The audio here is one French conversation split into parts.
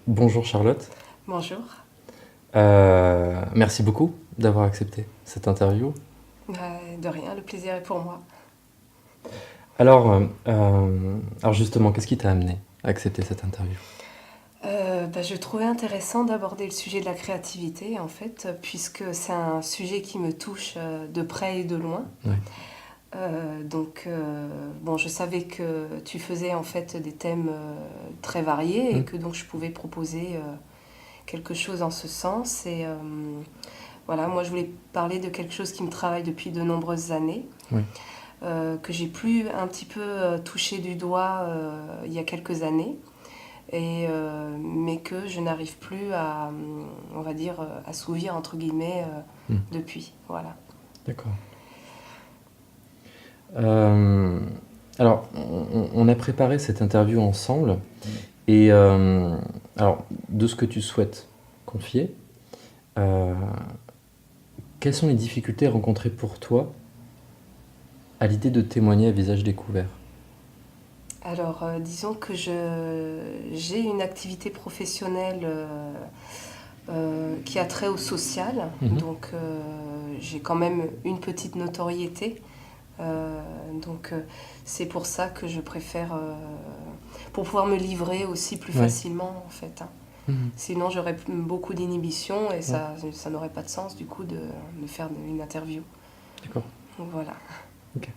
Bonjour Charlotte. Bonjour. Merci beaucoup d'avoir accepté cette interview. De rien, le plaisir est pour moi. Alors justement, qu'est-ce qui t'a amené à accepter cette interview? Je trouvais intéressant d'aborder le sujet de la créativité, en fait, puisque c'est un sujet qui me touche de près et de loin. Ouais. Bon, je savais que tu faisais en fait des thèmes très variés et Hmm. que donc je pouvais proposer quelque chose en ce sens. Voilà, moi je voulais parler de quelque chose qui me travaille depuis de nombreuses années, Oui. que j'ai pu un petit peu toucher du doigt il y a quelques années. Mais que je n'arrive plus à, on va dire, assouvir entre guillemets Hmm. depuis. Voilà. D'accord. Euh, alors, on a préparé cette interview ensemble et alors, de ce que tu souhaites confier, euh, quelles sont les difficultés rencontrées pour toi à l'idée de témoigner à visage découvert? Alors, disons que j'ai une activité professionnelle qui a trait au social, Mhm. donc j'ai quand même une petite notoriété. Euh, donc c'est pour ça que je préfère, pour pouvoir me livrer aussi plus Ouais. facilement en fait, hein. Mhm. Sinon j'aurais beaucoup d'inhibitions et Ouais. ça n'aurait pas de sens du coup de faire une interview. D'accord. Donc voilà. Ok.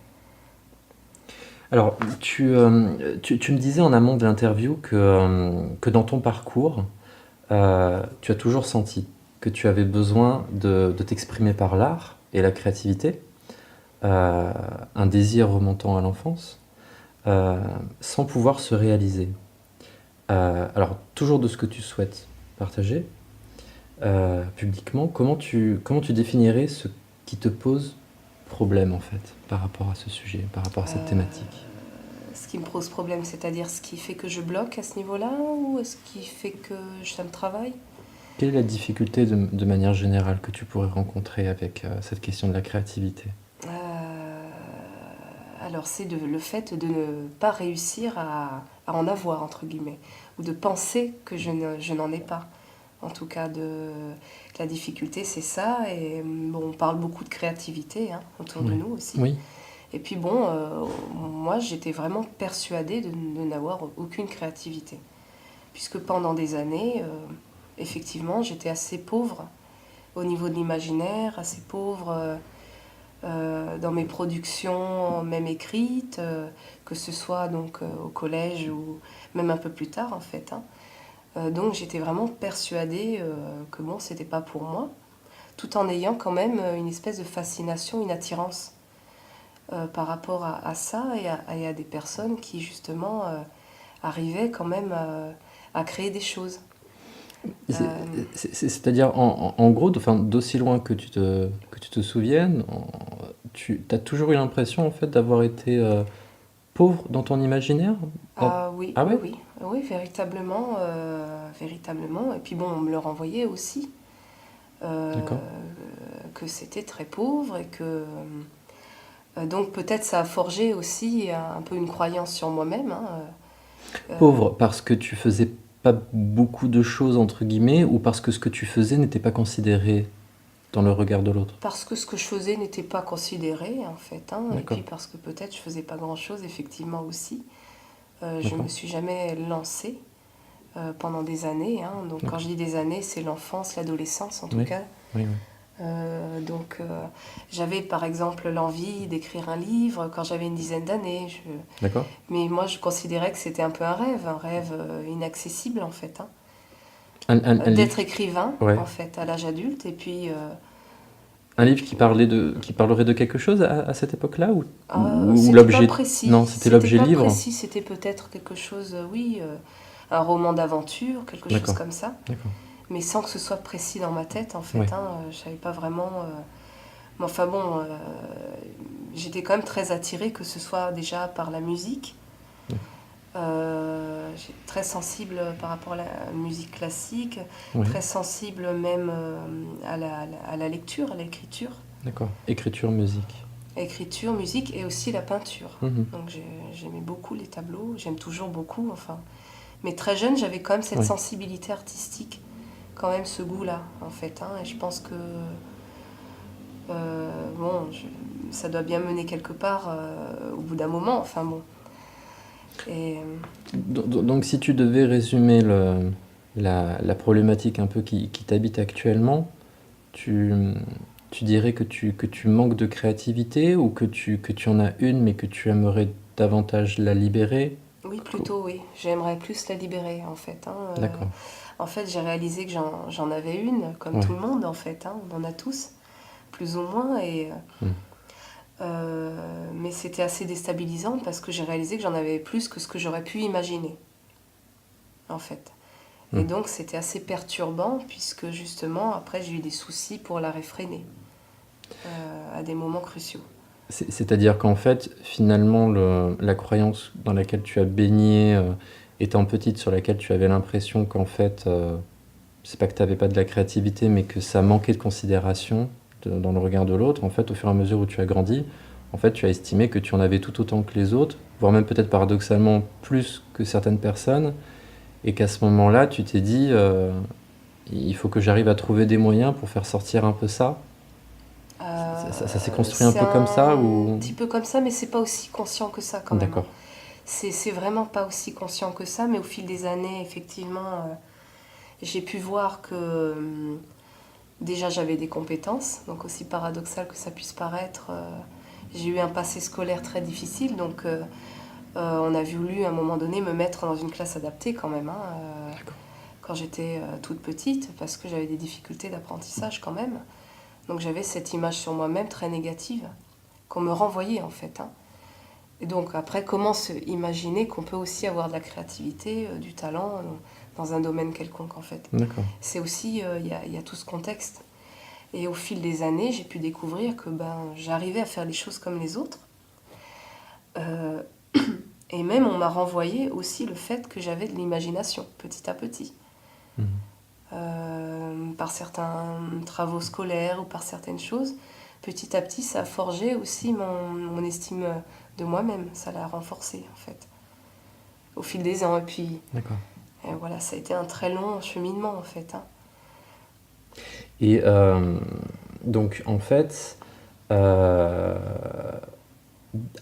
Alors, tu me disais en amont de l'interview que dans ton parcours, tu as toujours senti que tu avais besoin de t'exprimer par l'art et la créativité, euh, un désir remontant à l'enfance, euh, sans pouvoir se réaliser. Alors, toujours de ce que tu souhaites partager publiquement, comment tu définirais ce qui te pose problème en fait par rapport à ce sujet, par rapport à cette thématique? Ce qui me pose problème, c'est-à-dire ce qui fait que je bloque à ce niveau-là ou ce qui fait que ça me travaille. Quelle est la difficulté de manière générale que tu pourrais rencontrer avec cette question de la créativité? Euh, alors c'est le fait de ne pas réussir à en avoir, entre guillemets, ou de penser que je n'en ai pas. En tout cas, la difficulté, c'est ça. Et bon, on parle beaucoup de créativité hein, autour de Oui. nous aussi. Oui. Et puis bon, moi, j'étais vraiment persuadée de n'avoir aucune créativité. Puisque pendant des années, effectivement, j'étais assez pauvre au niveau de l'imaginaire, assez pauvre dans mes productions, même écrites, que ce soit donc au collège ou même un peu plus tard en fait, hein. Donc j'étais vraiment persuadée que bon, c'était pas pour moi, tout en ayant quand même une espèce de fascination, une attirance par rapport à ça et à des personnes qui justement arrivaient quand même à créer des choses. C'est- Euh, C'est-à-dire, en gros, enfin, d'aussi loin que tu te souviennes, tu as toujours eu l'impression en fait d'avoir été pauvre dans ton imaginaire? ah oui, Ah oui, ouais? oui, oui, véritablement, véritablement. Et puis bon, on me le renvoyait aussi, euh, D'accord. que c'était très pauvre et que donc peut-être ça a forgé aussi un peu une croyance sur moi-même, hein. Pauvre parce que tu faisais pas beaucoup de choses entre guillemets ou parce que ce que tu faisais n'était pas considéré dans le regard de l'autre? Parce que ce que je faisais n'était pas considéré en fait, hein, et puis D'accord. parce que peut-être je faisais pas grand-chose effectivement aussi. Je me D'accord. suis jamais lancée pendant des années, hein. Donc quand D'accord. je dis des années, c'est l'enfance, l'adolescence en tout Oui. cas. Oui, oui. J'avais par exemple l'envie d'écrire un livre quand j'avais une dizaine d'années. D'accord. Mais moi je considérais que c'était un rêve inaccessible en fait, hein. Un livre D'être écrivain ouais. en fait à l'âge adulte Un et livre puis qui parlerait de quelque chose à cette époque-là ou c'était pas l'objet... précis, Non, c'était l'objet livre. c'était peut-être quelque chose, oui, un roman d'aventure, quelque chose D'accord. comme ça, D'accord. mais sans que ce soit précis dans ma tête en Ouais. fait, hein. Je savais pas vraiment. Mais enfin bon, j'étais quand même très attirée que ce soit déjà par la musique. J'ai très sensible par rapport à la musique classique, Oui. très sensible même à la lecture, à l'écriture. D'accord. Écriture, musique. Écriture, musique et aussi la peinture. Mhm. Donc j'aimais beaucoup les tableaux, j'aime toujours beaucoup, enfin. Mais très jeune, j'avais quand même cette Oui. sensibilité artistique, quand même ce goût-là, en fait. Hein. Et je pense que bon, ça doit bien mener quelque part au bout d'un moment. Enfin bon. Et Donc, si tu devais résumer la problématique un peu qui t'habite actuellement, tu, tu dirais que tu manques de créativité ou que tu en as une mais que tu aimerais davantage la libérer? oui, plutôt oui. J'aimerais plus la libérer, en fait. Hein. D'accord. En fait, j'ai réalisé que j'en avais une, comme tout Ouais. le monde, en fait. Hein. On en a tous, plus ou moins. Mm. Mais c'était assez déstabilisant parce que j'ai réalisé que j'en avais plus que ce que j'aurais pu imaginer, en fait. Et Mm. donc, c'était assez perturbant puisque, justement, après, j'ai eu des soucis pour la réfréner à des moments cruciaux. C'est-à-dire qu'en fait, finalement, la croyance dans laquelle tu as baigné étant petite, sur laquelle tu avais l'impression qu'en fait, c'est pas que tu n'avais pas de la créativité, mais que ça manquait de considération dans le regard de l'autre, en fait, au fur et à mesure où tu as grandi, en fait, tu as estimé que tu en avais tout autant que les autres, voire même peut-être paradoxalement plus que certaines personnes, et qu'à ce moment-là, tu t'es dit, il faut que j'arrive à trouver des moyens pour faire sortir un peu ça. Ça s'est construit un C'est peu comme ça un ou... petit peu comme ça, mais c'est pas aussi conscient que ça quand même. Hein. D'accord. C'est vraiment pas aussi conscient que ça, mais au fil des années, effectivement, j'ai pu voir que déjà j'avais des compétences, donc aussi paradoxal que ça puisse paraître, j'ai eu un passé scolaire très difficile, donc on a voulu à un moment donné me mettre dans une classe adaptée quand même, hein, D'accord. quand j'étais toute petite, parce que j'avais des difficultés d'apprentissage quand même. Donc j'avais cette image sur moi-même très négative, qu'on me renvoyait en fait. Hein. Et donc après, comment se imaginer qu'on peut aussi avoir de la créativité, du talent dans un domaine quelconque en fait. D'accord. C'est aussi, y a tout ce contexte. Et au fil des années, j'ai pu découvrir que j'arrivais à faire les choses comme les autres. Euh, et même on m'a renvoyé aussi le fait que j'avais de l'imagination, petit à petit. Mhm. Par certains travaux scolaires ou par certaines choses, petit à petit, ça a forgé aussi mon estime de moi-même. Ça l'a renforcé, en fait, au fil des ans. D'accord. Et voilà, ça a été un très long cheminement, en fait. Hein. Et donc, en fait, euh,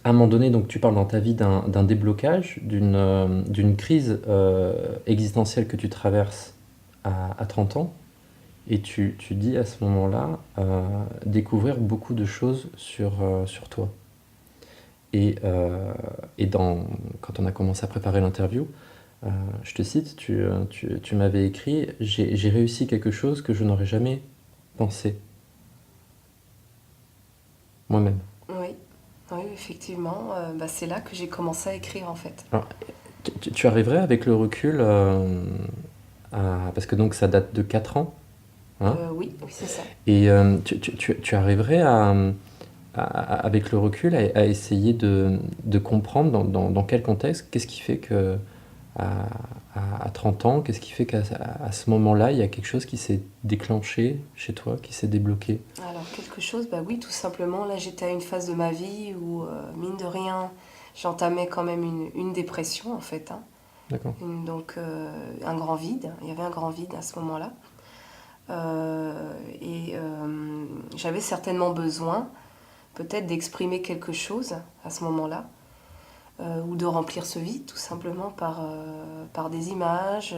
à un moment donné, donc, tu parles dans ta vie d'un déblocage, d'une crise existentielle que tu traverses à 30 ans, et tu dis à ce moment-là découvrir beaucoup de choses sur toi. Et, quand on a commencé à préparer l'interview, je te cite, tu m'avais écrit, j'ai réussi quelque chose que je n'aurais jamais pensé moi-même. Oui, oui, effectivement, c'est là que j'ai commencé à écrire, en fait. Alors, tu arriverais avec le recul, parce que donc ça date de 4 ans, hein, Oui, oui, c'est ça. et tu arriverais avec le recul à essayer de comprendre dans quel contexte, qu'est-ce qui fait que à, à 30 ans, qu'est-ce qui fait à ce moment-là, il y a quelque chose qui s'est déclenché chez toi, qui s'est débloqué? Alors, quelque chose, oui, tout simplement, là, j'étais à une phase de ma vie où, mine de rien, j'entamais quand même une dépression, en fait. Hein. D'accord. Donc, un grand vide. Il y avait un grand vide à ce moment-là. J'avais certainement besoin, peut-être, d'exprimer quelque chose à ce moment-là, ou de remplir ce vide, tout simplement, par des images,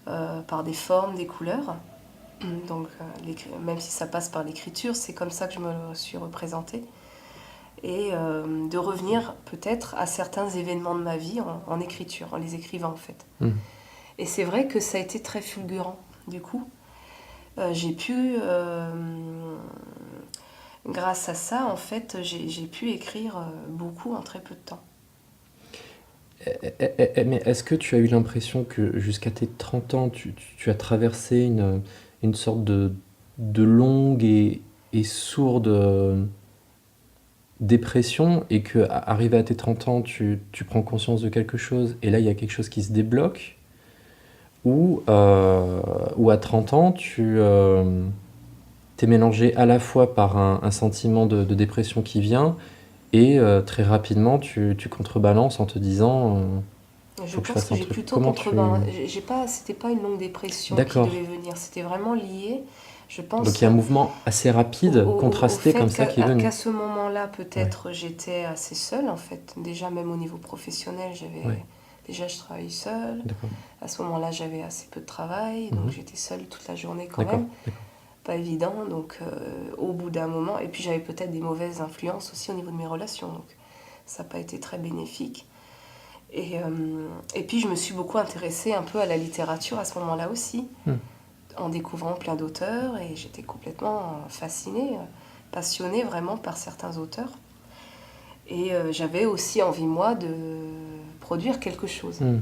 par des formes, des couleurs. Donc, même si ça passe par l'écriture, c'est comme ça que je me suis représentée. Et de revenir peut-être à certains événements de ma vie en écriture, en les écrivant en fait. Mhm. Et c'est vrai que ça a été très fulgurant, du coup. J'ai pu, grâce à ça, en fait, j'ai pu écrire beaucoup en très peu de temps. Mais est-ce que tu as eu l'impression que jusqu'à tes 30 ans, tu as traversé une sorte de longue et sourde dépression et que arrivé à tes 30 ans, tu prends conscience de quelque chose et là, il y a quelque chose qui se débloque? Ou à 30 ans, t'es mélangé à la fois par un sentiment de dépression qui vient et très rapidement, tu contrebalances en te disant Je faut que je pense fasse que un j'ai truc. plutôt Comment tu... c'était pas une longue dépression qui D'accord. devait venir, c'était vraiment lié, je Donc il pense, y a un mouvement assez rapide, au contrasté comme fait ça qui est qu'à venu. ce moment-là, Ouais, peut-être j'étais assez seule en fait. Déjà, même au niveau professionnel, ouais, déjà je travaillais seule. d'accord. À ce moment-là, j'avais assez peu de travail, donc Mhm. j'étais seule toute la journée quand D'accord, même. d'accord. Pas évident, donc au bout d'un moment, et puis j'avais peut-être des mauvaises influences aussi au niveau de mes relations, donc ça n'a pas été très bénéfique. Et puis je me suis beaucoup intéressée un peu à la littérature à ce moment-là aussi, Hmm. en découvrant plein d'auteurs, et j'étais complètement fascinée, passionnée vraiment par certains auteurs. Et j'avais aussi envie, moi, de produire quelque chose. Hmm.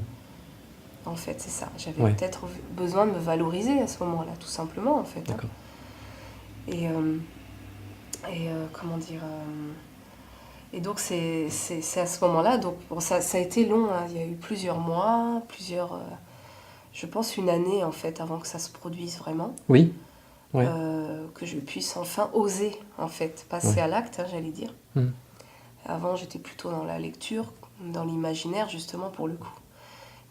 En fait, c'est ça. J'avais Ouais, peut-être besoin de me valoriser à ce moment-là, tout simplement, en fait. Hein. d'accord. Et, comment dire et donc, c'est à ce moment-là. Donc, bon, ça a été long. Hein. Il y a eu plusieurs mois, je pense une année, en fait, avant que ça se produise vraiment. Oui, ouais, Que je puisse enfin oser, en fait, passer ouais. à l'acte, hein, j'allais dire. Hmm. Avant, j'étais plutôt dans la lecture, dans l'imaginaire, justement, pour le coup.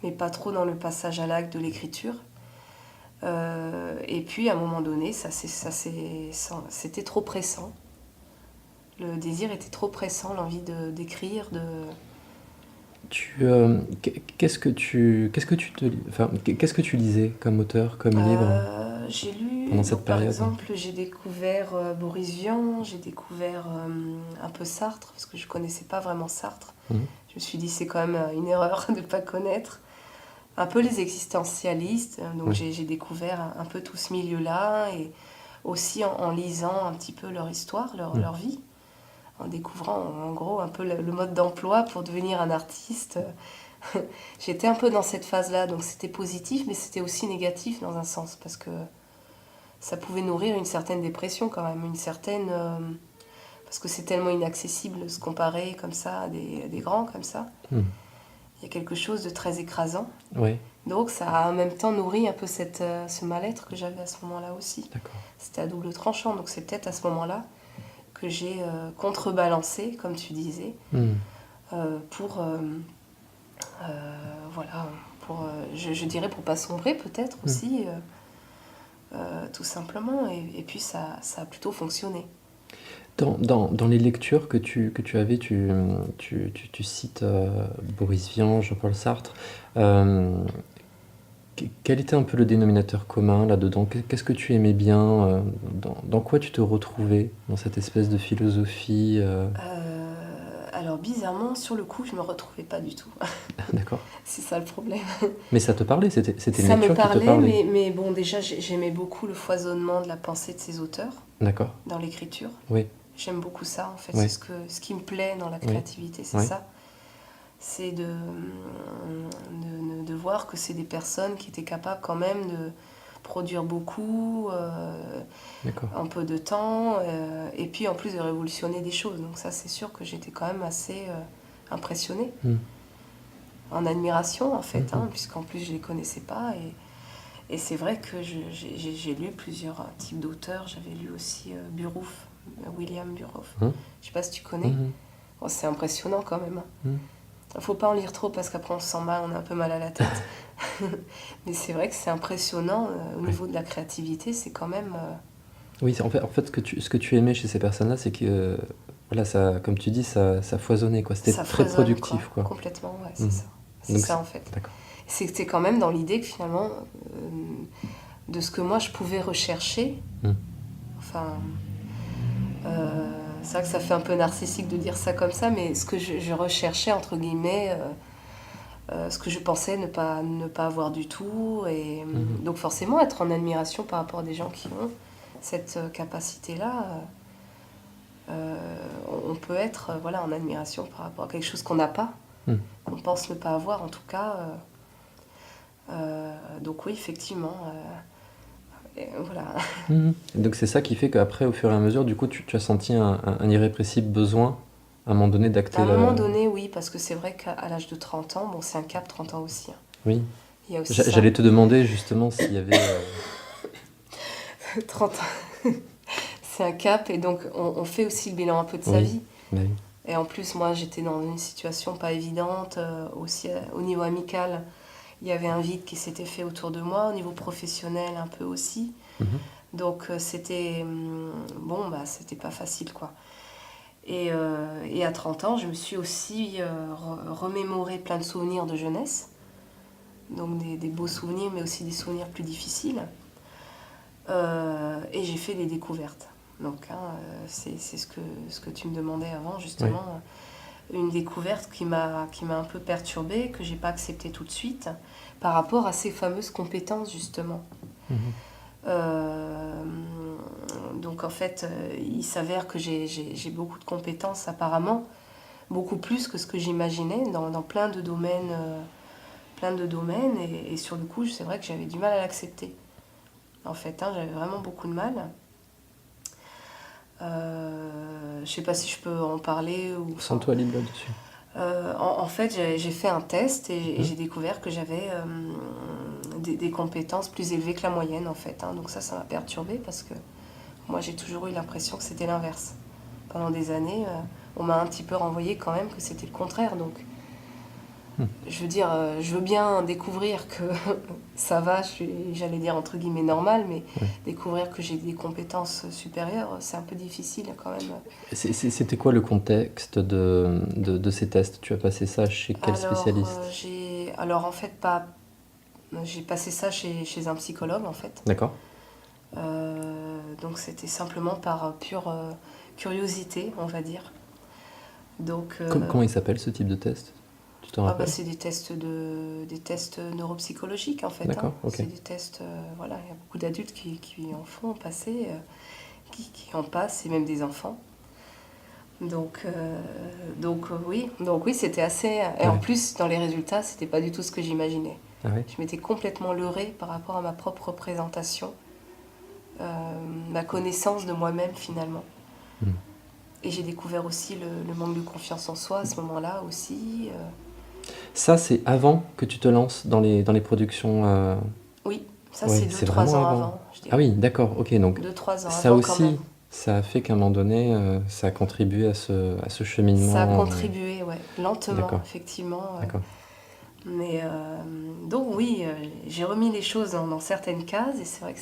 Mais pas trop dans le passage à l'acte de l'écriture. Et puis, à un moment donné, c'était trop pressant. Le désir était trop pressant, l'envie d'écrire, de... Qu'est-ce que tu te, enfin, qu'est-ce que tu lisais comme auteur, comme livre J'ai lu, pendant cette donc par période? exemple, j'ai découvert Boris Vian, j'ai découvert un peu Sartre, parce que je connaissais pas vraiment Sartre. Mhm. Je me suis dit, c'est quand même une erreur de ne pas connaître. Un peu les existentialistes, donc Ouais. j'ai découvert un peu tout ce milieu-là, et aussi en lisant un petit peu leur histoire, Hmm. leur vie, en découvrant en gros un peu le mode d'emploi pour devenir un artiste. J'étais un peu dans cette phase-là, donc c'était positif, mais c'était aussi négatif dans un sens, parce que ça pouvait nourrir une certaine dépression quand même, parce que c'est tellement inaccessible de se comparer comme ça à des grands comme ça. Hmm. Il y a quelque chose de très écrasant. Ouais, Donc ça a en même temps nourri un peu ce mal-être que j'avais à ce moment-là aussi. d'accord. C'était à double tranchant, donc c'est peut-être à ce moment-là que j'ai contrebalancé, comme tu disais, Hmm. pour voilà, je dirais pour pas sombrer peut-être Hmm. aussi, tout simplement. Et puis ça a plutôt fonctionné. Dans les lectures que tu avais, tu cites Boris Vian, Jean-Paul Sartre. Euh, Quel était un peu le dénominateur commun là-dedans? Qu'est-ce que tu aimais bien? Dans quoi tu te retrouvais? Dans cette espèce de philosophie Alors bizarrement, sur le coup, je me retrouvais pas du tout. D'accord. C'est ça le problème. Mais ça te parlait, c'était une Ça me lecture qui te parlait, parlait. mais bon, déjà j'aimais beaucoup le foisonnement de la pensée de ces auteurs D'accord. dans l'écriture. Oui, J'aime beaucoup ça en fait. oui, Ce qui me plaît dans la oui, créativité, c'est oui. ça. C'est de voir que c'est des personnes qui étaient capables quand même de produire beaucoup, D'accord. en peu de temps, et puis en plus de révolutionner des choses. Donc ça, c'est sûr que j'étais quand même assez impressionnée, Hmm. en admiration en fait, Mhm. hein, puisqu'en plus je les connaissais pas. Et c'est vrai que j'ai lu plusieurs types d'auteurs. J'avais lu aussi Burroughs, William Burroughs. Hmm. Je sais pas si tu connais. Mhm. Bon, c'est impressionnant quand même. Hmm. Faut pas en lire trop parce qu'après on se sent mal, on a un peu mal à la tête. Mais c'est vrai que c'est impressionnant au Ouais. niveau de la créativité, c'est quand même. Oui, en fait, ce que tu aimais chez ces personnes-là, c'est que, voilà, ça, comme tu dis, ça foisonnait, quoi. C'était Ça très foisonne, quoi. productif, quoi. Complètement, ouais, c'est Mhm. ça. C'est Donc, ça en fait. d'accord. C'était quand même dans l'idée que finalement, de ce que moi je pouvais rechercher, Hmm. enfin. C'est vrai que ça fait un peu narcissique de dire ça comme ça, mais ce que je recherchais, entre guillemets, ce que je pensais ne pas avoir du tout. Et Mhm. donc forcément, être en admiration par rapport à des gens qui ont cette capacité-là, on peut être voilà, en admiration par rapport à quelque chose qu'on n'a pas, Hmm. qu'on pense ne pas avoir en tout cas. Donc oui, effectivement, voilà. Mhm. Et donc c'est ça qui fait qu'après, au fur et à mesure, du coup, tu as senti un irrépressible besoin, à un moment donné, À d'acter un le... moment donné, oui, parce que c'est vrai qu'à l'âge de 30 ans, bon, c'est un cap 30 ans aussi. Hein. Oui. Il y a aussi ça. J'allais te demander justement s'il y avait... 30 ans, c'est un cap, et donc on fait aussi le bilan un peu de sa Oui, vie. bah oui. Et en plus, moi, j'étais dans une situation pas évidente. Aussi, au niveau amical, il y avait un vide qui s'était fait autour de moi. Au niveau professionnel, un peu aussi. Mhm. Donc, c'était... bon, bah, c'était pas facile, quoi. Et à 30 ans, je me suis aussi remémoré plein de souvenirs de jeunesse. Donc, des beaux souvenirs, mais aussi des souvenirs plus difficiles. Et j'ai fait des découvertes. Donc, c'est ce que tu me demandais avant, Oui. justement. Une découverte qui m'a un peu perturbée, que j'ai pas acceptée tout de suite, par rapport à ces fameuses compétences, justement. Mhm. Euh, donc, en fait, il s'avère que j'ai beaucoup de compétences, apparemment, beaucoup plus que ce que j'imaginais dans plein de domaines. Plein de domaines et sur le coup, c'est vrai que j'avais du mal à l'accepter. En fait, j'avais vraiment beaucoup de mal. Je sais pas si je peux en parler ou enfin. Sens-toi libre là-dessus. En fait, j'ai fait un test et Mhm. j'ai découvert que j'avais des compétences plus élevées que la moyenne en fait. Donc ça m'a perturbée parce que moi j'ai toujours eu l'impression que c'était l'inverse. Pendant des années, on m'a un petit peu renvoyé quand même que c'était le contraire. Donc Mhm. je veux dire, je veux bien découvrir que ça va, j'allais dire entre guillemets normal, mais Ouais. découvrir que j'ai des compétences supérieures, c'est un peu difficile quand même. C'était quoi le contexte de ces tests? Tu as passé ça chez quel spécialiste? Alors en fait, pas, j'ai passé ça chez un psychologue en fait. D'accord. Donc c'était simplement par pure curiosité, on va dire. Donc Comment il s'appelle ce type de test? Tu te bah, rappelles? c'est des tests neuropsychologiques en fait. D'accord, ok. C'est des tests, voilà, il y a beaucoup d'adultes qui en font passer, qui en passent, et même des enfants. Donc oui, c'était assez. Et en Ouais. plus, dans les résultats, c'était pas du tout ce que j'imaginais. Ah ouais? Je m'étais complètement leurrée par rapport à ma propre présentation, ma connaissance de moi-même finalement. Mhm. Et j'ai découvert aussi le manque de confiance en soi à ce moment-là aussi. Ça, c'est avant que tu te lances dans les productions. Oui, ça Ouais, c'est deux c'est trois vraiment ans avant. avant, je Ah dirais. oui, d'accord, ok. Donc, 2-3 ans ça avant quand même. aussi, ça a fait qu'à un moment donné, ça a contribué à ce Ça a cheminement. contribué, ouais, lentement, D'accord, effectivement. d'accord. Mais donc oui, j'ai remis les choses dans certaines cases et c'est vrai que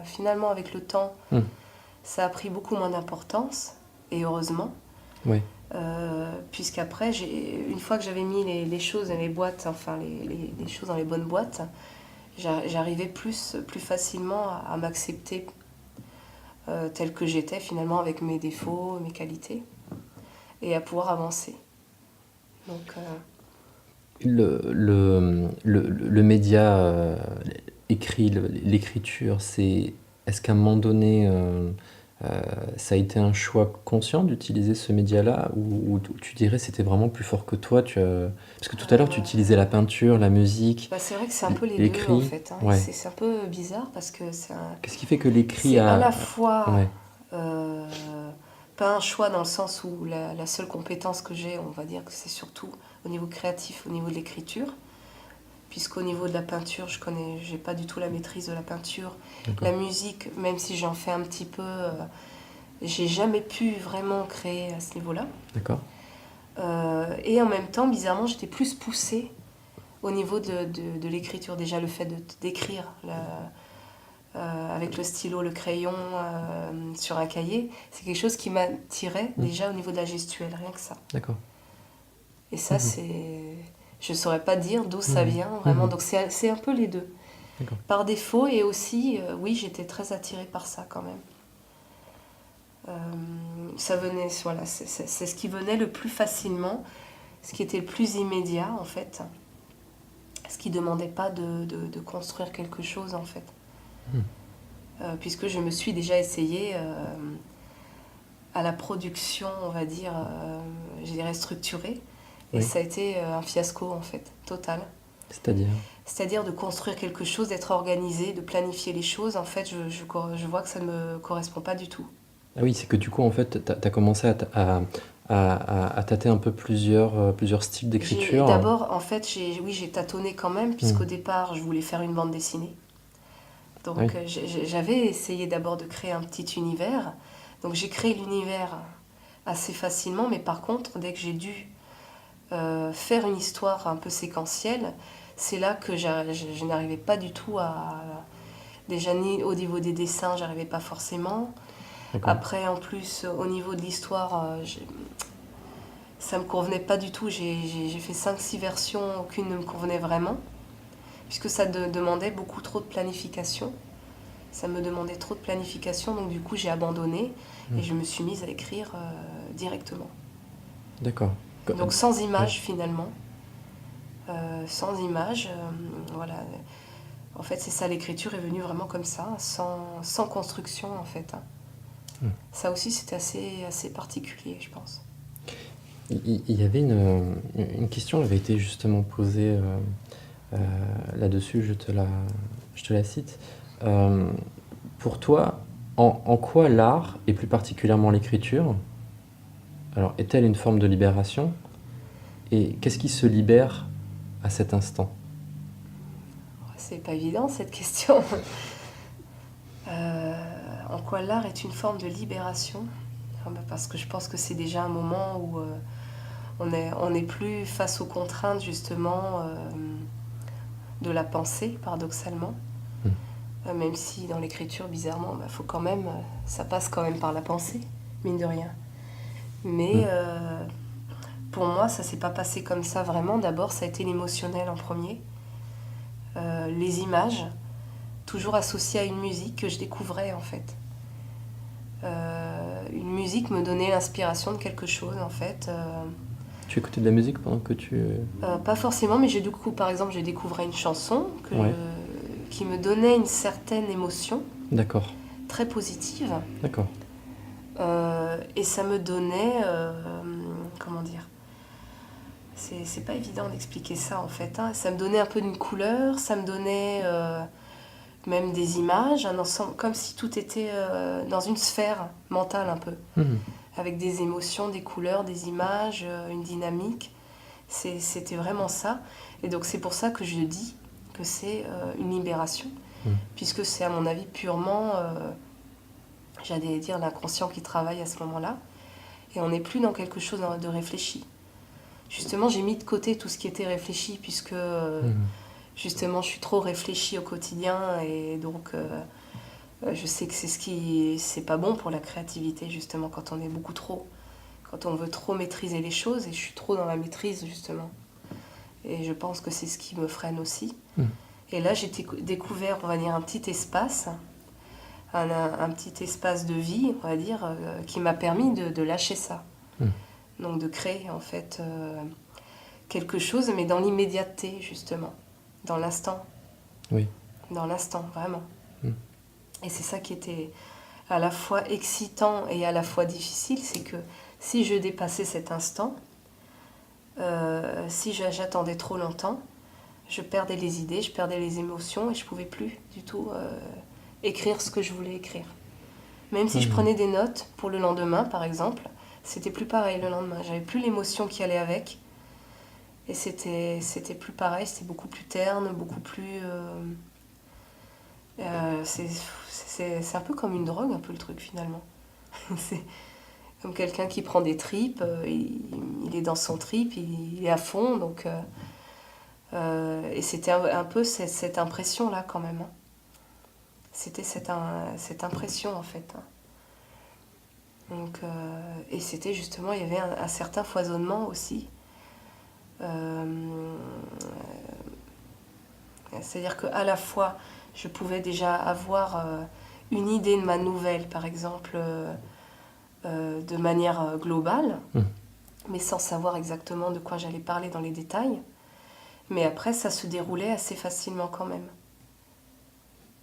finalement avec le temps, Hmm. ça a pris beaucoup moins d'importance et heureusement, Ouais, puisqu'après, une fois que j'avais mis les choses dans les boîtes, enfin les choses dans les bonnes boîtes, j'arrivais plus facilement à m'accepter telle que j'étais finalement avec mes défauts, mes qualités et à pouvoir avancer. Donc le média écrit, l'écriture, est-ce qu'à un moment donné, ça a été un choix conscient d'utiliser ce média-là ou tu dirais c'était vraiment plus fort que toi parce que tout à l'heure tu utilisais la peinture, la musique, bah, c'est vrai que c'est un peu les deux en l'écrit. fait. Ouais. C'est un peu bizarre parce que Qu'est-ce qui fait que l'écrit c'est à la a... fois Ouais, euh, pas un choix dans le sens où la seule compétence que j'ai, on va dire que c'est surtout au niveau créatif, au niveau de l'écriture, puisqu'au niveau de la peinture, j'ai pas du tout la maîtrise de la peinture. d'accord, La musique, même si j'en fais un petit peu, j'ai jamais pu vraiment créer à ce niveau-là. d'accord. Et en même temps, bizarrement, j'étais plus poussée au niveau de l'écriture. Déjà, le fait d'écrire avec le stylo, le crayon sur un cahier, c'est quelque chose qui m'attirait Hmm, déjà au niveau de la gestuelle, rien que ça. d'accord. Et ça, Mhm, c'est. Je ne saurais pas dire d'où ça mhm, vient vraiment. mhm, Donc c'est un peu les deux. d'accord. Par défaut et aussi, oui, j'étais très attirée par ça quand même. Ça venait, voilà, c'est ce qui venait le plus facilement, ce qui était le plus immédiat en fait, ce qui ne demandait pas de construire quelque chose en fait. Hmm, Puisque je me suis déjà essayée à la production, on va dire, je dirais structurée, et oui, ça a été un fiasco en fait, total. c'est-à-dire. C'est-à-dire de construire quelque chose, d'être organisé, de planifier les choses. En fait, je vois que ça ne me correspond pas du tout. Ah oui, c'est que du coup, en fait, tu as commencé à tâter un peu plusieurs styles d'écriture. D'abord, en fait, oui, j'ai tâtonné quand même, Hmm, puisqu'au départ, je voulais faire une bande dessinée. ah oui, Donc, j'avais essayé d'abord de créer un petit univers. Donc, j'ai créé l'univers assez facilement, mais par contre, dès que j'ai dû faire une histoire un peu séquentielle, c'est là que je n'arrivais pas du tout à... Déjà, ni au niveau des dessins, j'arrivais pas forcément. D'accord. Après, en plus, au niveau de l'histoire, ça me convenait pas du tout. J'ai fait 5-6 versions, aucune ne me convenait vraiment, puisque ça demandait beaucoup trop de planification. Ça me demandait trop de planification, donc du coup j'ai abandonné et je me suis mise à écrire directement. D'accord. Donc sans Oui. images finalement. Sans images, voilà. En fait, c'est ça, l'écriture est venue vraiment comme ça, sans construction en fait. Ça aussi, c'était assez particulier, je pense. Il y avait une question qui avait été justement posée euh, là-dessus, je te la cite. Euh, pour toi, en quoi l'art, et plus particulièrement l'écriture, alors est-elle une forme de libération? Et qu'est-ce qui se libère à cet instant? C'est pas évident cette question. En quoi l'art est une forme de libération? Parce que je pense que c'est déjà un moment où on n'est plus face aux contraintes justement de la pensée, paradoxalement. Hmm. Même si dans l'écriture, bizarrement, faut quand même, ça passe quand même par la pensée, mine de rien. Mais Hmm. pour moi, ça s'est pas passé comme ça vraiment. D'abord, ça a été l'émotionnel en premier. Les images, toujours associées à une musique que je découvrais en fait. Une musique me donnait l'inspiration de quelque chose en fait. Tu écoutais de la musique pendant que tu... Pas forcément, mais par exemple, j'ai découvert une chanson Ouais, qui me donnait une certaine émotion d'accord, très positive. d'accord. Et ça me donnait, comment dire, c'est pas évident d'expliquer ça en fait, hein. Ça me donnait un peu d'une couleur, ça me donnait même des images, un ensemble, comme si tout était dans une sphère mentale un peu, Mhm. avec des émotions, des couleurs, des images, une dynamique. C'était vraiment ça. Et donc c'est pour ça que je dis que c'est une libération, Mhm. puisque c'est à mon avis purement, j'allais dire, l'inconscient qui travaille à ce moment-là. Et on n'est plus dans quelque chose de réfléchi. Justement, j'ai mis de côté tout ce qui était réfléchi, puisque Mhm. justement, je suis trop réfléchie au quotidien, et donc je sais que c'est pas bon pour la créativité, justement, quand on est beaucoup trop, quand on veut trop maîtriser les choses, et je suis trop dans la maîtrise, justement. Et je pense que c'est ce qui me freine aussi. Mhm. Et là, j'ai découvert, on va dire, un petit espace, un petit espace de vie, on va dire, qui m'a permis de lâcher ça. Mhm. Donc de créer, en fait, quelque chose, mais dans l'immédiateté, justement. Dans l'instant. Oui. Dans l'instant, vraiment. Mhm. Et c'est ça qui était à la fois excitant et à la fois difficile, c'est que si je dépassais cet instant, si j'attendais trop longtemps, je perdais les idées, je perdais les émotions et je pouvais plus du tout écrire ce que je voulais écrire. Même si je Mhm. prenais des notes pour le lendemain, par exemple, c'était plus pareil le lendemain. J'avais plus l'émotion qui allait avec. Et c'était plus pareil, c'était beaucoup plus terne, beaucoup plus... c'est un peu comme une drogue, un peu le truc finalement. C'est comme quelqu'un qui prend des tripes, il est dans son trip, il est à fond, donc... et c'était un peu cette impression-là quand même, hein. C'était cette impression en fait, hein. Donc, et c'était justement, il y avait un certain foisonnement aussi. Euh, C'est-à-dire qu'à la fois, je pouvais déjà avoir une idée de ma nouvelle, par exemple, de manière globale, Mhm. mais sans savoir exactement de quoi j'allais parler dans les détails. Mais après, ça se déroulait assez facilement quand même.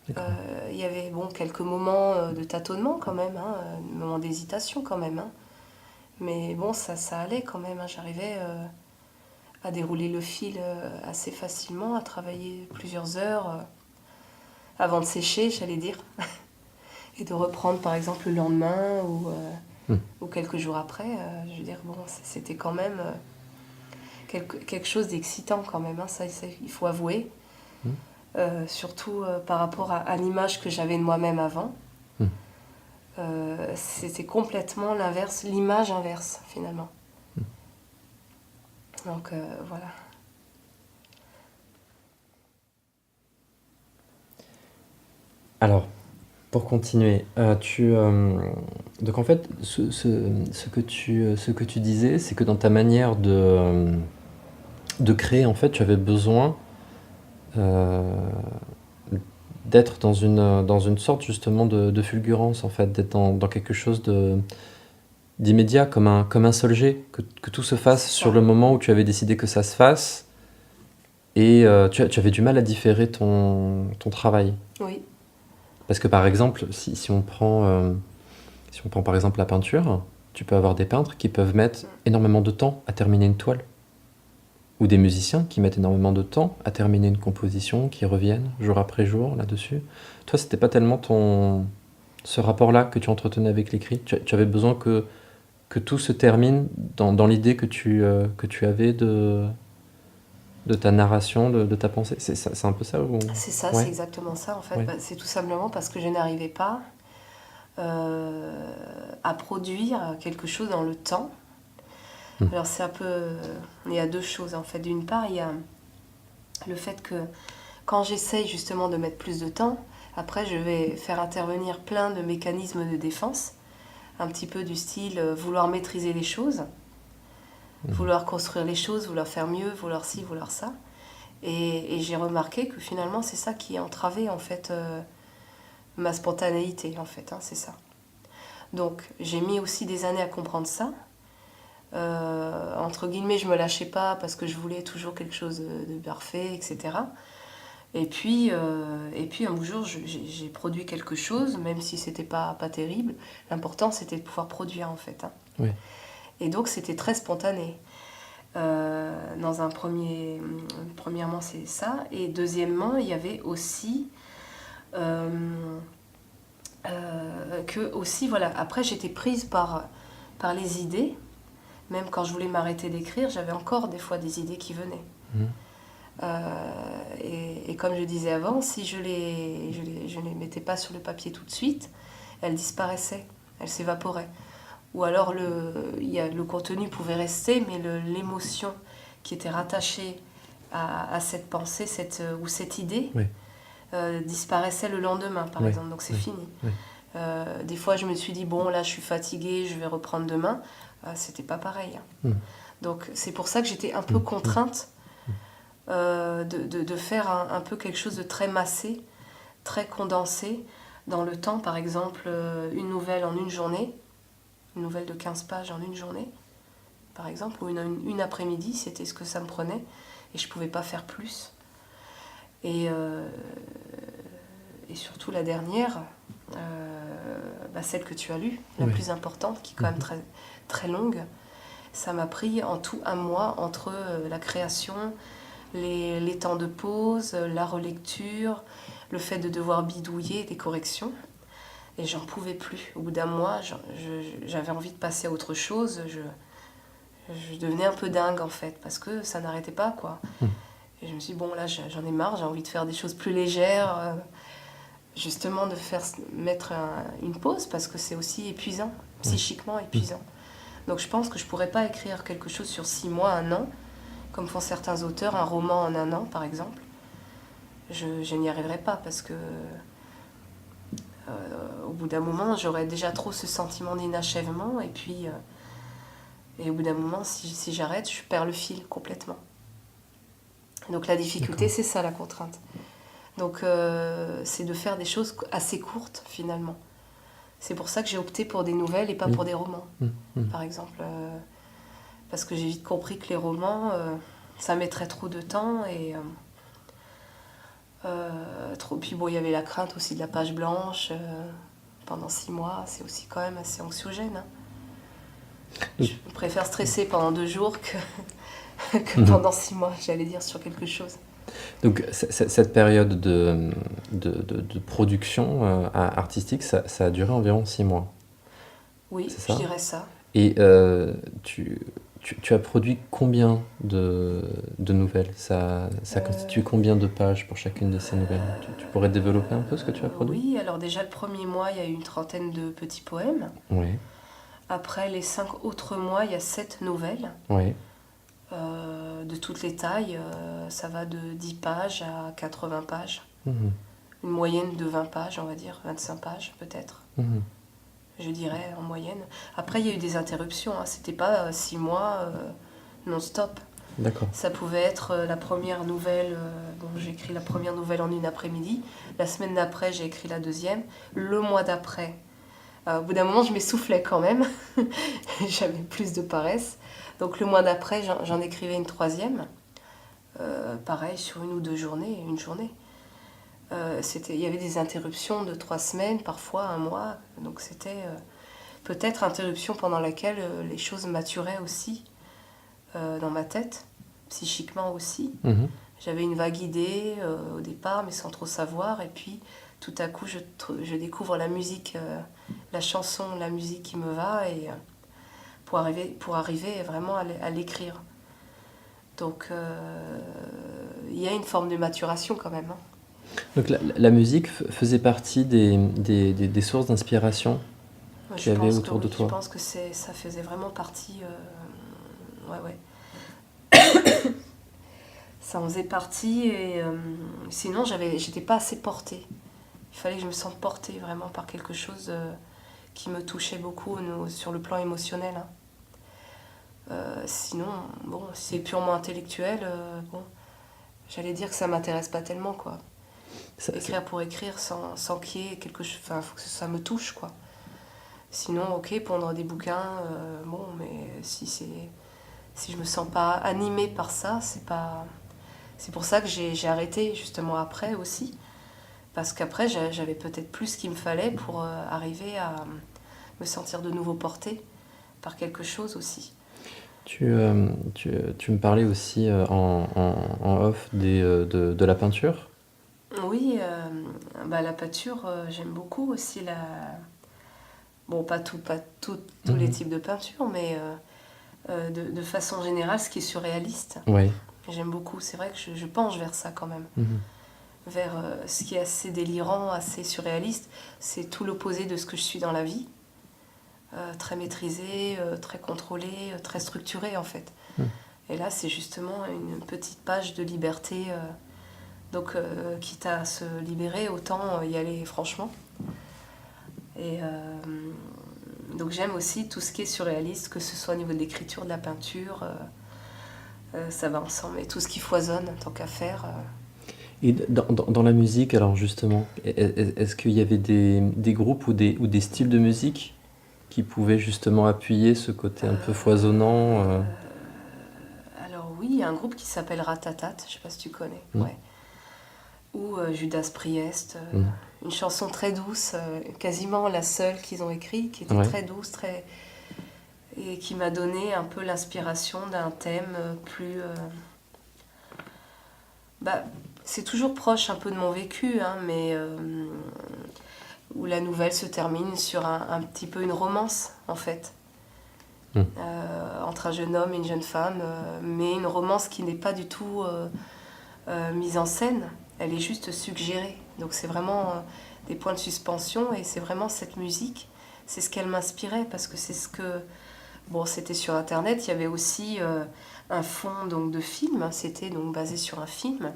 D'accord. Il y avait bon, quelques moments de tâtonnement quand même, hein, des moments d'hésitation quand même, hein. Mais bon, ça allait quand même, hein. J'arrivais à dérouler le fil assez facilement, à travailler plusieurs heures avant de sécher, j'allais dire, et de reprendre par exemple le lendemain Mhm. ou quelques jours après. Je veux dire, bon, c'était quand même quelque chose d'excitant quand même, hein, ça, il faut avouer. Mhm. Surtout par rapport à l'image que j'avais de moi-même avant. Mhm. C'était complètement l'inverse, l'image inverse finalement. Donc voilà. Alors, pour continuer, donc en fait, ce que tu disais, c'est que dans ta manière de créer, en fait, tu avais besoin euh, d'être dans une sorte justement de fulgurance, en fait, d'être dans quelque chose d'immédiat, comme un seul jet, que tout se fasse C'est sur ça. le moment où tu avais décidé que ça se fasse, et tu avais du mal à différer ton travail. Oui, Parce que par exemple, si on prend par exemple la peinture, tu peux avoir des peintres qui peuvent mettre énormément de temps à terminer une toile, ou des musiciens qui mettent énormément de temps à terminer une composition, qui reviennent jour après jour là-dessus. Toi, c'était pas tellement ce rapport-là que tu entretenais avec l'écrit. Tu avais besoin que tout se termine dans l'idée que tu avais de ta narration, de ta pensée. C'est un peu ça ou... c'est ça, c'est Ouais, exactement ça en fait. ouais. Bah, c'est tout simplement parce que je n'arrivais pas à produire quelque chose dans le temps. Hmm. Alors c'est un peu... Il y a deux choses en fait. D'une part, il y a le fait que quand j'essaye justement de mettre plus de temps, après je vais faire intervenir plein de mécanismes de défense, un petit peu du style vouloir maîtriser les choses, vouloir construire les choses, vouloir faire mieux, vouloir ci, vouloir ça. Et j'ai remarqué que finalement c'est ça qui entravait en fait ma spontanéité en fait, hein, c'est ça. Donc j'ai mis aussi des années à comprendre ça. Entre guillemets, je me lâchais pas parce que je voulais toujours quelque chose de parfait, etc. Et puis un beau jour, j'ai produit quelque chose, même si c'était pas terrible. L'important, c'était de pouvoir produire, en fait, hein. Oui. Et donc, c'était très spontané. Dans un premièrement, c'est ça. Et deuxièmement, il y avait aussi euh, que aussi, voilà. Après, j'étais prise par les idées. Même quand je voulais m'arrêter d'écrire, j'avais encore des fois des idées qui venaient. Mhm. Et comme je disais avant, si je les mettais pas sur le papier tout de suite, elles disparaissaient, elles s'évaporaient. Ou alors le contenu pouvait rester, mais l'émotion qui était rattachée à cette pensée ou cette idée Oui, disparaissait le lendemain, par oui, exemple. Donc c'est oui, fini. oui. Des fois, je me suis dit, bon, là, je suis fatiguée, je vais reprendre demain. C'était pas pareil, hein. Mhm. Donc c'est pour ça que j'étais un peu Mhm. contrainte de faire un peu quelque chose de très massé, très condensé dans le temps. Par exemple, une nouvelle en une journée, une nouvelle de 15 pages en une journée, par exemple, ou une après-midi, c'était ce que ça me prenait, et je ne pouvais pas faire plus. Et, euh, et surtout la dernière, celle que tu as lue, la Oui. plus importante, qui est quand même très, très longue, ça m'a pris en tout un mois entre la création, les temps de pause, la relecture, le fait de devoir bidouiller des corrections. Et j'en pouvais plus. Au bout d'un mois, j'avais envie de passer à autre chose. Je devenais un peu dingue en fait, parce que ça n'arrêtait pas quoi. Mhm. Et je me suis dit, bon là j'en ai marre, j'ai envie de faire des choses plus légères, justement de mettre une pause, parce que c'est aussi épuisant, psychiquement épuisant. Donc je pense que je pourrais pas écrire quelque chose sur 6 mois, un an, comme font certains auteurs, un roman en un an par exemple. Je n'y arriverai pas parce que au bout d'un moment j'aurais déjà trop ce sentiment d'inachèvement et au bout d'un moment si j'arrête je perds le fil complètement. Donc la difficulté D'accord. c'est ça la contrainte. Donc c'est de faire des choses assez courtes finalement. C'est pour ça que j'ai opté pour des nouvelles et pas Oui. pour des romans Mhm. Mhm. par exemple. Parce que j'ai vite compris que les romans ça mettrait trop de temps et trop. Puis bon, il y avait la crainte aussi de la page blanche pendant 6 mois, c'est aussi quand même assez anxiogène, hein. Donc, Je préfère stresser pendant 2 jours que mhm. pendant 6 mois, j'allais dire, sur quelque chose. Donc, cette période de production artistique, ça a duré environ 6 mois, Oui, c'est je ça? dirais ça. Et tu Tu as produit combien de nouvelles? Ça constitue combien de pages pour chacune de ces nouvelles? Tu pourrais développer un peu ce que tu as produit? Oui, alors déjà le premier mois, il y a eu une trentaine de petits poèmes. Oui, Après les 5 autres mois, il y a 7 nouvelles, oui. de toutes les tailles. Ça va de 10 pages à 80 pages. Mhm, Une moyenne de 20 pages, on va dire, 25 pages peut-être, mhm. je dirais en moyenne. Après, il y a eu des interruptions, hein. C'était pas 6 mois non-stop. D'accord. Ça pouvait être la première nouvelle, bon, j'ai écrit la première nouvelle en une après-midi. La semaine d'après, j'ai écrit la deuxième. Le mois d'après, au bout d'un moment, je m'essoufflais quand même. J'avais plus de paresse. Donc le mois d'après, j'en écrivais une troisième. Pareil, sur 1 ou 2 journées, une journée. Il y avait des interruptions de 3 semaines, parfois un mois. Donc c'était peut-être interruption pendant laquelle les choses maturaient aussi dans ma tête, psychiquement aussi. Mhm. J'avais une vague idée au départ, mais sans trop savoir. Et puis tout à coup, je découvre la musique, la chanson, la musique qui me va, et pour arriver vraiment à l'écrire. Donc il y a une forme de maturation quand même, hein. Donc la musique faisait partie des sources d'inspiration qu'il y avait autour de Je toi. pense que ça faisait vraiment partie. Ouais, ouais. Ça en faisait partie, et sinon j'étais pas assez portée. Il fallait que je me sente portée vraiment par quelque chose qui me touchait beaucoup sur le plan émotionnel, hein. Sinon, bon, si c'est purement intellectuel, bon, j'allais dire que ça m'intéresse pas tellement, quoi. Ça- ça- Écrire pour écrire sans qu'il y ait quelque chose. Enfin, faut que ça me touche, quoi. Sinon, ok, pondre des bouquins, bon, mais si je me sens pas animée par ça, c'est pas. C'est pour ça que j'ai arrêté justement après aussi. Parce qu'après, j'avais peut-être plus ce qu'il me fallait pour arriver à me sentir de nouveau portée par quelque chose aussi. tu me parlais aussi en off de la peinture. Oui, bah, la peinture, j'aime beaucoup aussi la. Bon, pas tous les Mhm. types de peinture, mais de façon générale, ce qui est surréaliste. Oui. J'aime beaucoup. C'est vrai que je penche vers ça quand même. Mhm. Vers ce qui est assez délirant, assez surréaliste. C'est tout l'opposé de ce que je suis dans la vie. Très maîtrisé, très contrôlé, très structuré en fait. Mhm. Et là, c'est justement une petite page de liberté. Donc, quitte à se libérer, autant y aller franchement. Et donc, j'aime aussi tout ce qui est surréaliste, que ce soit au niveau de l'écriture, de la peinture. Ça va ensemble. Et tout ce qui foisonne, tant qu'à faire. Et dans la musique, alors justement, est-ce qu'il y avait des groupes ou des styles de musique qui pouvaient justement appuyer ce côté un peu foisonnant Alors, oui, il y a un groupe qui s'appelle Ratatat, je sais pas si tu connais. Mm. Ouais. Ou Judas Priest, Mm. une chanson très douce, quasiment la seule qu'ils ont écrite, qui était Ouais. très douce, et qui m'a donné un peu l'inspiration d'un thème plus. Bah, c'est toujours proche un peu de mon vécu, hein, mais où la nouvelle se termine sur un petit peu une romance, en fait, Mm. entre un jeune homme et une jeune femme, mais une romance qui n'est pas du tout mise en scène, elle est juste suggérée. Donc c'est vraiment des points de suspension, et c'est vraiment cette musique, c'est ce qu'elle m'inspirait, parce que c'est ce que. Bon, c'était sur internet, il y avait aussi un fond donc, de film, hein, c'était donc basé sur un film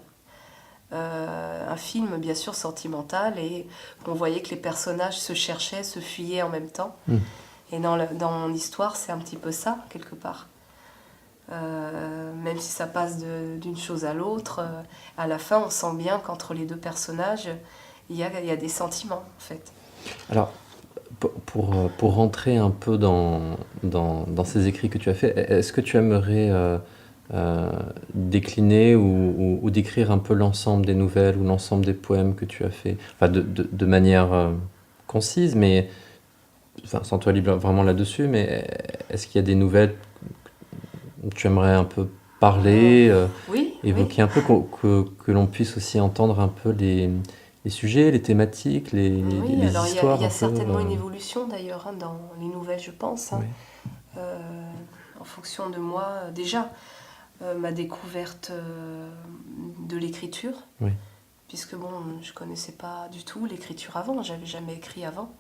bien sûr sentimental, et on voyait que les personnages se cherchaient, se fuyaient en même temps. Mm. Et dans mon histoire, c'est un petit peu ça, quelque part. Même si ça passe d'une chose à l'autre, à la fin, on sent bien qu'entre les deux personnages, il y a des sentiments, en fait. Alors, pour rentrer un peu dans ces écrits que tu as fait, est-ce que tu aimerais décliner ou décrire un peu l'ensemble des nouvelles ou l'ensemble des poèmes que tu as fait, enfin de manière concise, mais enfin, sans toi libre vraiment là-dessus, mais est-ce qu'il y a des nouvelles où tu aimerais un peu parler, Oui, oui. évoquer un peu, que l'on puisse aussi entendre un peu les sujets, les thématiques, Oui, les alors histoires il y a un peu. certainement une évolution d'ailleurs, hein, dans les nouvelles, je pense, hein. Ouais. Euh, en fonction de moi, déjà, ma découverte de l'écriture, Oui. puisque bon, je connaissais pas du tout l'écriture avant, j'avais jamais écrit avant.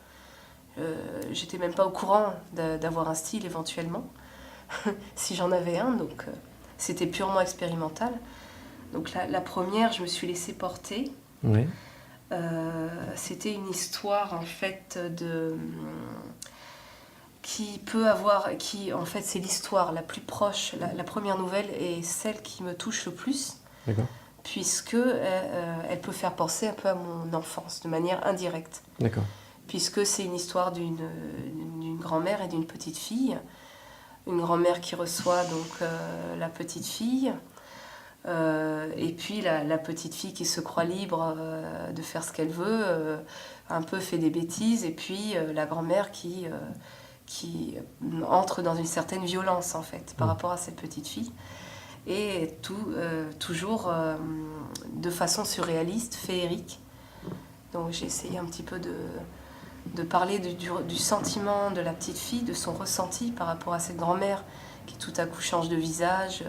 J'étais même pas au courant d'avoir un style éventuellement, si j'en avais un, donc c'était purement expérimental. Donc la première, je me suis laissée porter. Oui. C'était une histoire en fait qui en fait c'est l'histoire la plus proche, la première nouvelle est celle qui me touche le plus, D'accord. puisque elle peut faire penser un peu à mon enfance de manière indirecte, D'accord. puisque c'est une histoire d'une grand-mère et d'une petite fille, une grand-mère qui reçoit donc la petite fille. Et puis la petite fille qui se croit libre de faire ce qu'elle veut, un peu fait des bêtises, et puis la grand-mère qui entre dans une certaine violence en fait par rapport à cette petite fille. Et toujours de façon surréaliste, féerique. Donc j'ai essayé un petit peu de parler du sentiment de la petite fille, de son ressenti par rapport à cette grand-mère qui tout à coup change de visage,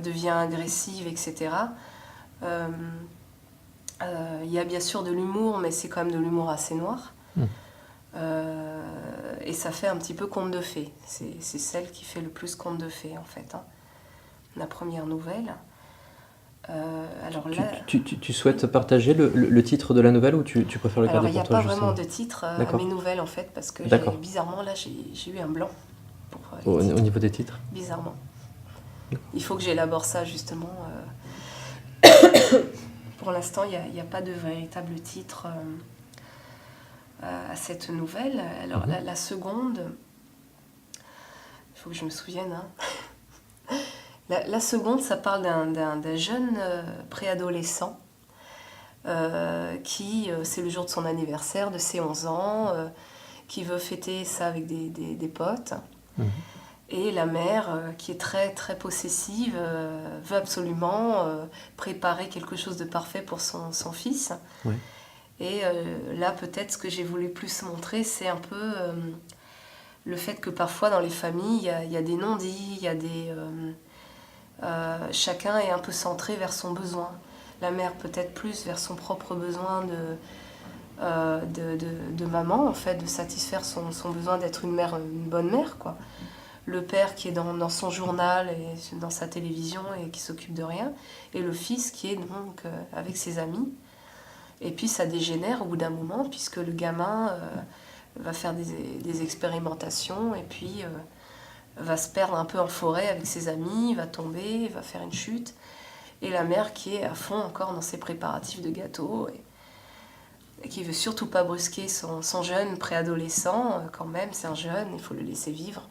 devient agressive, etc. Y a bien sûr de l'humour, mais c'est quand même de l'humour assez noir. Et ça fait un petit peu conte de fées. C'est celle qui fait le plus conte de fées, en fait. Hein. La première nouvelle. Alors là... Tu souhaites partager le titre de la nouvelle ou tu préfères le Alors garder il n'y a pour toi, pas justement? vraiment de titre à D'accord. mes nouvelles, en fait, parce que D'accord. bizarrement, là, j'ai eu un blanc pour Au les titres. niveau des titres? Bizarrement. Il faut que j'élabore ça, justement. Pour l'instant, il n'y a pas de véritable titre à cette nouvelle. Alors, la seconde, il faut que je me souvienne. Hein. La seconde, ça parle d'un jeune préadolescent qui, c'est le jour de son anniversaire, de ses 11 ans, qui veut fêter ça avec des potes. Et la mère, qui est très, très possessive, veut absolument préparer quelque chose de parfait pour son fils. Oui. Et là, peut-être, ce que j'ai voulu plus montrer, c'est un peu le fait que parfois, dans les familles, il y a des non-dits, il y a des... chacun est un peu centré vers son besoin. La mère, peut-être plus vers son propre besoin de maman, en fait, de satisfaire son besoin d'être une mère, une bonne mère, quoi. Le père qui est dans son journal et dans sa télévision et qui s'occupe de rien, et le fils qui est donc avec ses amis. Et puis ça dégénère au bout d'un moment, puisque le gamin va faire des expérimentations et puis va se perdre un peu en forêt avec ses amis, va tomber, va faire une chute. Et la mère qui est à fond encore dans ses préparatifs de gâteau et qui veut surtout pas brusquer son jeune préadolescent, quand même, c'est un jeune, il faut le laisser vivre.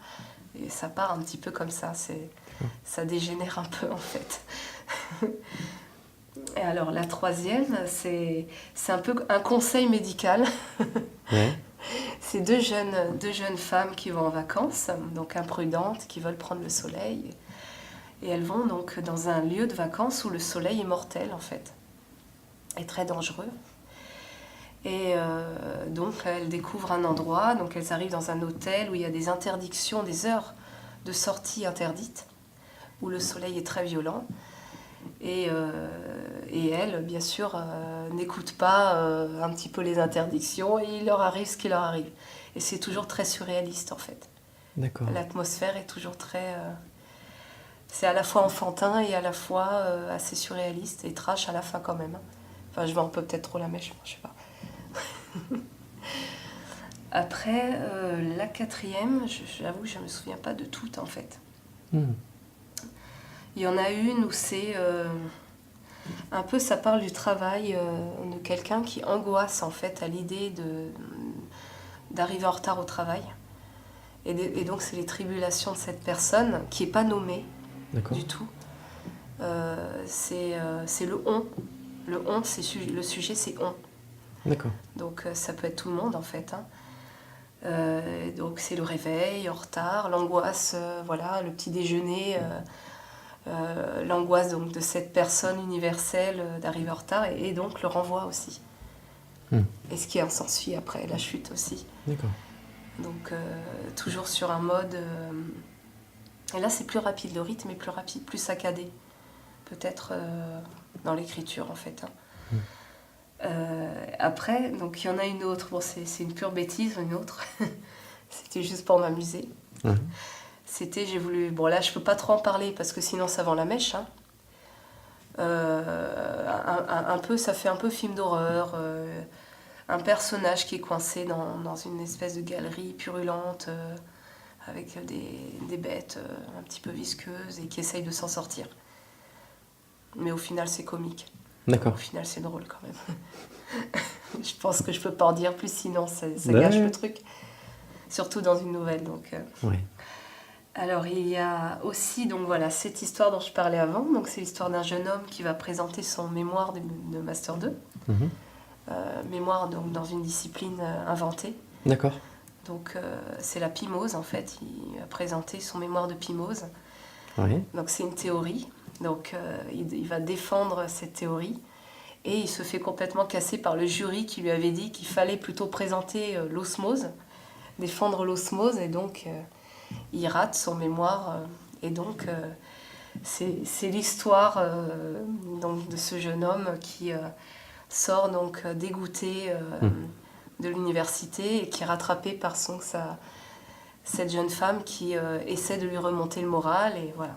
Et ça part un petit peu comme ça, ça dégénère un peu en fait. Et alors la troisième, c'est un peu un conseil médical. Ouais. C'est deux jeunes femmes qui vont en vacances, donc imprudentes, qui veulent prendre le soleil. Et elles vont donc dans un lieu de vacances où le soleil est mortel en fait, et très dangereux. Et donc elles découvrent un endroit, donc elles arrivent dans un hôtel où il y a des interdictions, des heures de sortie interdites, où le soleil est très violent. Et elles, bien sûr, n'écoutent pas un petit peu les interdictions et il leur arrive ce qui leur arrive. Et c'est toujours très surréaliste en fait. D'accord. L'atmosphère est toujours très... c'est à la fois enfantin et à la fois assez surréaliste et trash à la fin quand même. Enfin, je vais un peu peut-être trop la mèche, je sais pas. Après, la quatrième, j'avoue, je ne me souviens pas de toutes en fait. Il y en a une où c'est un peu, ça parle du travail de quelqu'un qui angoisse en fait à l'idée d'arriver en retard au travail. Et donc c'est les tribulations de cette personne qui n'est pas nommée du tout. C'est le on. Le on, le sujet c'est on. D'accord. Donc ça peut être tout le monde en fait. Hein. Donc c'est le réveil en retard, l'angoisse, voilà, le petit déjeuner, l'angoisse donc de cette personne universelle d'arriver en retard et donc le renvoi aussi. Et ce qui en s'ensuit après, la chute aussi. D'accord. Donc toujours sur un mode Et là, c'est plus rapide, le rythme est plus rapide, plus saccadé, peut-être dans l'écriture en fait. Après, donc il y en a une autre, bon, c'est une pure bêtise, une autre, c'était juste pour m'amuser. Mhm. C'était, j'ai voulu, bon là, je peux pas trop en parler parce que sinon ça vend la mèche. Hein. Un peu, ça fait un peu film d'horreur. Un personnage qui est coincé dans une espèce de galerie purulente avec des bêtes un petit peu visqueuses et qui essaye de s'en sortir. Mais au final, c'est comique. D'accord. Au final, c'est drôle quand même. Je pense que je peux pas en dire plus, sinon ça gâche le truc. Surtout dans une nouvelle. Donc, Ouais. Alors, il y a aussi donc, voilà, cette histoire dont je parlais avant. Donc, c'est l'histoire d'un jeune homme qui va présenter son mémoire de Master 2. Mhm. Mémoire donc, dans une discipline inventée. D'accord. Donc, c'est la pymose, en fait. Il a présenté son mémoire de pymose. Ouais. Donc, c'est une théorie. Donc, il va défendre cette théorie. Et il se fait complètement casser par le jury qui lui avait dit qu'il fallait plutôt présenter l'osmose, défendre l'osmose. Et donc, il rate son mémoire. Et donc, c'est l'histoire donc, de ce jeune homme qui sort donc dégoûté de l'université et qui est rattrapé par cette jeune femme qui essaie de lui remonter le moral. Et voilà.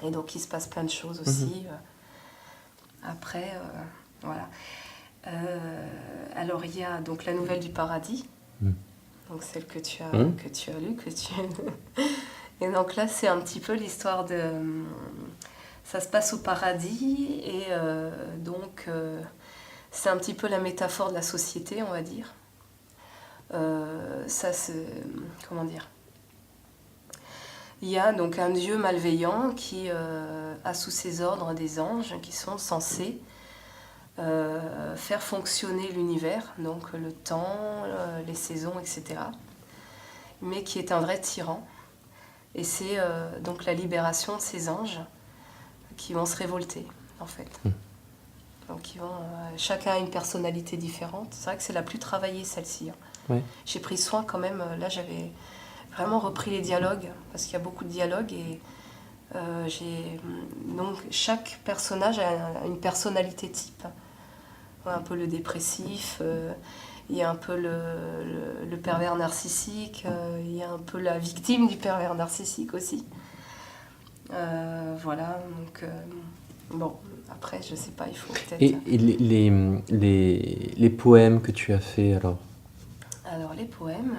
Et donc, il se passe plein de choses aussi. Après, voilà. Alors, il y a donc la nouvelle du paradis. Donc, celle que tu as lue, Et donc là, c'est un petit peu l'histoire de... Ça se passe au paradis et donc c'est un petit peu la métaphore de la société, on va dire. Comment dire? Il y a donc un dieu malveillant qui a sous ses ordres des anges qui sont censés faire fonctionner l'univers, donc le temps, les saisons, etc. Mais qui est un vrai tyran. Et c'est donc la libération de ces anges qui vont se révolter, en fait. Donc chacun a une personnalité différente. C'est vrai que c'est la plus travaillée, celle-ci. Hein. Ouais. J'ai pris soin quand même, là j'avais vraiment repris les dialogues, parce qu'il y a beaucoup de dialogues, et donc chaque personnage a une personnalité type. Un peu le dépressif, il y a un peu le pervers narcissique, il y a un peu la victime du pervers narcissique aussi. Voilà, donc bon, après je sais pas, il faut peut-être... Et les poèmes que tu as fait alors? Alors les poèmes,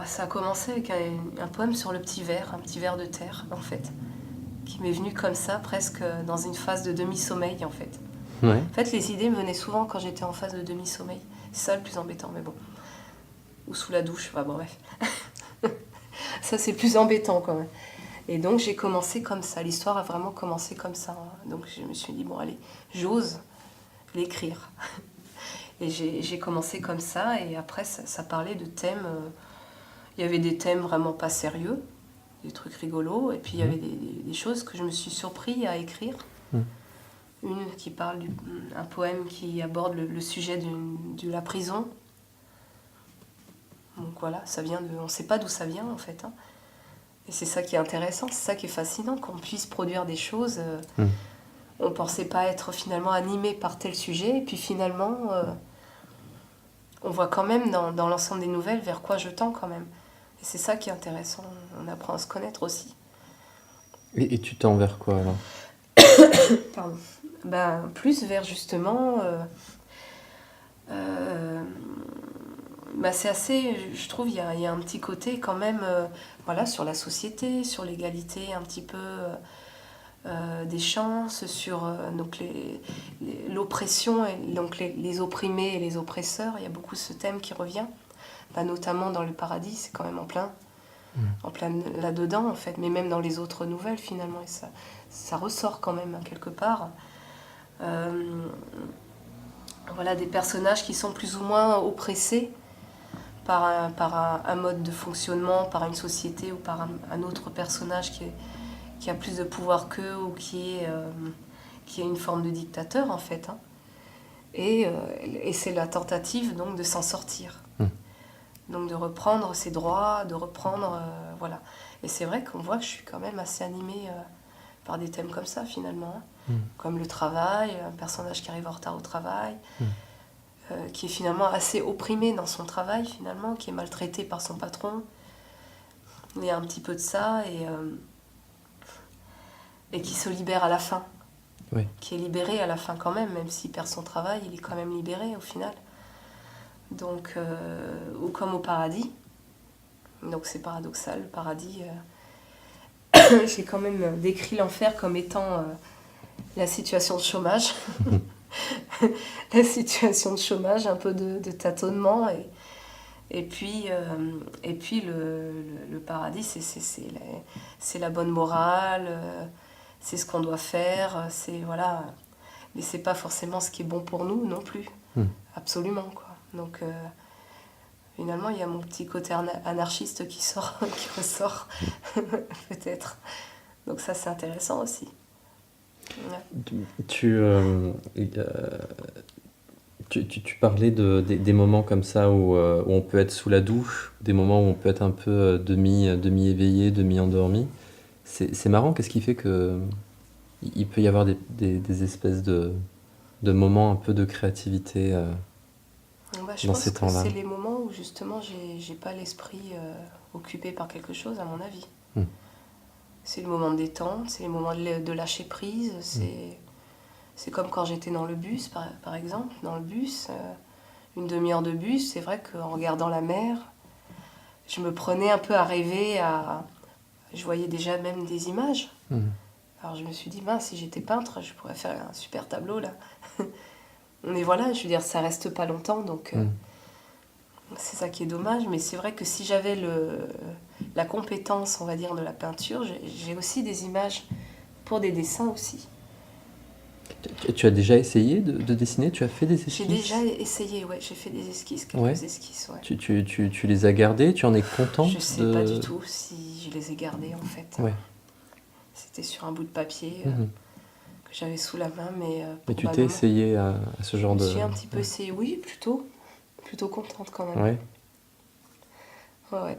ça a commencé avec un poème sur le petit ver de terre en fait, qui m'est venu comme ça, presque dans une phase de demi-sommeil en fait. Ouais. En fait, les idées me venaient souvent quand j'étais en phase de demi-sommeil. C'est ça le plus embêtant, mais bon. Ou sous la douche, enfin bon, bref. Ça, c'est plus embêtant quand même. Et donc, j'ai commencé comme ça. L'histoire a vraiment commencé comme ça. Donc, je me suis dit, bon, allez, j'ose l'écrire. Et j'ai commencé comme ça. Et après, ça parlait de thèmes. Il y avait des thèmes vraiment pas sérieux, des trucs rigolos. Et puis, il y avait des choses que je me suis surpris à écrire. Une qui parle un poème qui aborde le sujet de la prison. Donc voilà, ça vient on ne sait pas d'où ça vient en fait. Hein. Et c'est ça qui est intéressant, c'est ça qui est fascinant, qu'on puisse produire des choses. On ne pensait pas être finalement animé par tel sujet, et puis finalement, on voit quand même dans l'ensemble des nouvelles vers quoi je tends quand même. Et c'est ça qui est intéressant, on apprend à se connaître aussi. Et tu tends vers quoi alors? Pardon. Ben, plus vers justement... c'est assez, je trouve, il y a un petit côté quand même voilà, sur la société, sur l'égalité un petit peu des chances, sur donc l'oppression, et donc les opprimés et les oppresseurs. Il y a beaucoup ce thème qui revient, notamment dans le paradis, c'est quand même en plein là-dedans en fait, mais même dans les autres nouvelles finalement, et ça ressort quand même quelque part. Voilà, des personnages qui sont plus ou moins oppressés par un mode de fonctionnement, par une société ou par un autre personnage qui a plus de pouvoir qu'eux ou qui est une forme de dictateur en fait. Hein. Et c'est la tentative donc de s'en sortir. Donc de reprendre ses droits, de reprendre... voilà. Et c'est vrai qu'on voit que je suis quand même assez animée par des thèmes comme ça finalement, hein. Comme le travail, un personnage qui arrive en retard au travail, qui est finalement assez opprimé dans son travail finalement, qui est maltraité par son patron. Il y a un petit peu de ça et qui se libère à la fin. Oui. Qui est libéré à la fin quand même s'il perd son travail, il est quand même libéré au final. Donc, ou comme au paradis. Donc c'est paradoxal, le paradis. J'ai quand même décrit l'enfer comme étant la situation de chômage. La situation de chômage, un peu de tâtonnement. Et puis le paradis, c'est la bonne morale, c'est ce qu'on doit faire, c'est voilà. Mais c'est pas forcément ce qui est bon pour nous non plus. Absolument, quoi. Donc finalement, il y a mon petit côté anarchiste qui ressort, peut-être. Donc ça, c'est intéressant aussi. Ouais. Tu parlais des moments comme ça où on peut être sous la douche, des moments où on peut être un peu demi-éveillé, demi-endormi. C'est marrant, qu'est-ce qui fait que il peut y avoir des espèces de moments un peu de créativité Je dans pense ces que temps-là? c'est les moments où justement j'ai pas l'esprit occupé par quelque chose, à mon avis. Mm. C'est le moment de détente, c'est les moments de lâcher prise, c'est comme quand j'étais dans le bus, par exemple, dans le bus, une demi-heure de bus, c'est vrai qu'en regardant la mer, je me prenais un peu à rêver, je voyais déjà même des images. Mm. Alors je me suis dit, mince, si j'étais peintre, je pourrais faire un super tableau là. Mais voilà, je veux dire, ça reste pas longtemps, donc c'est ça qui est dommage. Mais c'est vrai que si j'avais la compétence, on va dire, de la peinture, j'ai aussi des images pour des dessins aussi. Tu as déjà essayé de dessiner? Tu as fait des J'ai esquisses? déjà essayé, ouais, j'ai fait des esquisses, quelques Ouais. esquisses, ouais. Tu les as gardées? Tu en es content Je sais pas du tout si je les ai gardées en fait. Ouais. C'était sur un bout de papier Mhm. que j'avais sous la main, mais Mais tu t'es probablement. essayé à ce genre Je de... me suis un petit peu essayée, oui, plutôt contente quand même. Ouais. Ouais, ouais.